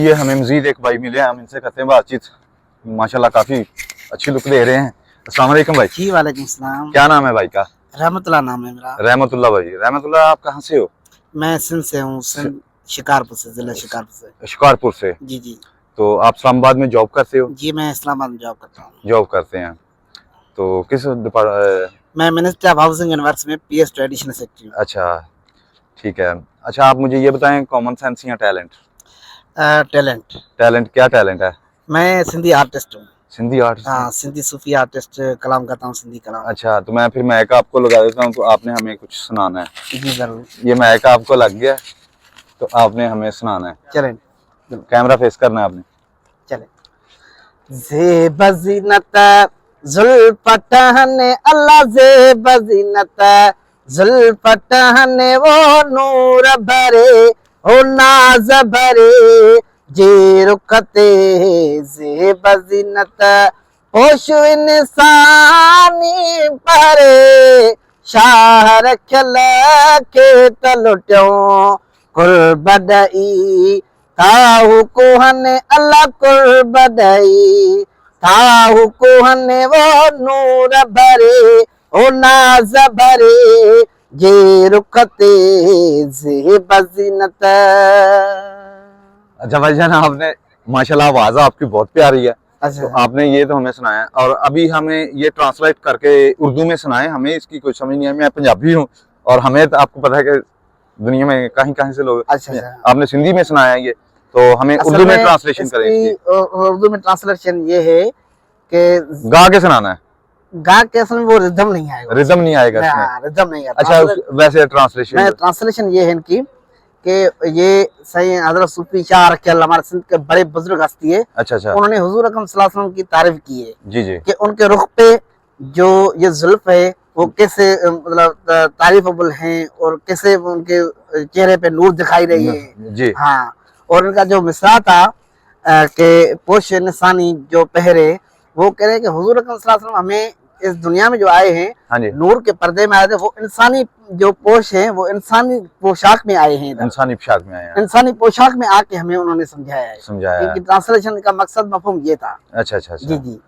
ये हमें मजीद एक भाई मिले हैं, हम इनसे करते हैं बातचीत। माशाल्लाह काफी अच्छी लुक दे रहे हैं। अस्सलाम वालेकुम भाई। जी वालेकुम सलाम। क्या नाम है भाई का? रहमतुल्लाह नाम है मेरा। रहमतुल्लाह भाई। रहमतुल्लाह, आप कहाँ से हो? मैं सिंध से हूँ, सिंध शिकारपुर से, जिला शिकारपुर से। शिकारपुर से। जी जी तो आप इस्लामाबाद में जॉब करते हो? जी, मैं इस्लामाबाद में जॉब करता हूँ। जॉब करते हैं तो किस मैं ministry of housing and works में पीएस ट्रेडिशनल सेक्रेटरी हूँ। अच्छा, ठीक है। अच्छा, आप मुझे ये बताएं, कॉमन सेंस या टैलेंट? टैलेंट। टैलेंट, क्या टैलेंट है? मैं सिंधी आर्टिस्ट हूँ। सिंधी आर्टिस्ट? हाँ, सिंधी सूफी आर्टिस्ट, कलाम करता हूँ, सिंधी कलाम। अच्छा, तो मैं फिर मैक आपको लगा देता हूँ, तो आपने हमें कुछ सुनाना है। जी जरूर। ये मैक आपको लग गया तो आपने हमें सुनाना है। चलें, कैमरा फेस करना है आपने। चलें। ज़ेब-ज़ीनत ज़ुल्फ़तहन अल्लाह, ज़ेब-ज़ीनत ज़ुल्फ़तहन वो नूर भरे, ओ नाज़ भरे, जे रुखते ज़ेब-ज़ीनत होश इंसानी परे, शाह रखियल के तलुटियों कुर्बडई, ताहु कोहन अल्लाह कुर्बडई, ताहु कोहन वो नूर भरे, ओ नाज भरे, जे रुखते ज़ेब-ज़ीनत। अच्छा भाईजान, आपने माशाल्लाह आवाज आपकी बहुत प्यारी है। अच्छा, तो आपने ये तो हमें सुनाया, और अभी हमें ये ट्रांसलेट करके उर्दू में सुनाए। हमें इसकी कोई समझ नहीं है, मैं पंजाबी हूँ और हमें तो आपको पता है कि दुनिया में कहीं कहीं से लोग। अच्छा, आपने सिंधी में सुनाया ये, तो हमें उर्दू में ट्रांसलेशन करें इसकी। उर्दू में ट्रांसलेशन ये है कि गा के सुनाना है। गा के असल में वो रिदम नहीं आएगा। रिदम नहीं आएगा इसमें? रिदम नहीं आएगा। अच्छा, वैसे ट्रांसलेशन? ट्रांसलेशन ये है इनकी कि ये सही हज़रत सूफी शाह रखियल, हमारे सिंध के बड़े बुजुर्ग हस्ती है। अच्छा अच्छा, उन्होंने हुजूर अकरम सल्लल्लाहु अलैहि वसल्लम की तारीफ की है जी जी, कि उनके रुख पे जो ये जुल्फ है वो कैसे मतलब तारीफबुल हैं, और कैसे उनके चेहरे पे नूर दिखाई रही है जी। हाँ, और उनका जो मिसरा था कि पोश इंसानी जो पहरे, वो कह रहे हैं कि हुजूर अकरम सल्लल्लाहु अलैहि वसल्लम हमें इस दुनिया में जो आए हैं, हाँ जी, नूर के पर्दे में आए थे, वो इंसानी जो पोश है, वो इंसानी पोशाक में आए हैं, इंसानी पोशाक में आए हैं। इंसानी पोशाक में आके हमें उन्होंने समझाया है। समझाया है। इनकी ट्रांसलेशन का मकसद मफहूम ये था। अच्छा अच्छा अच्छा। जी जी।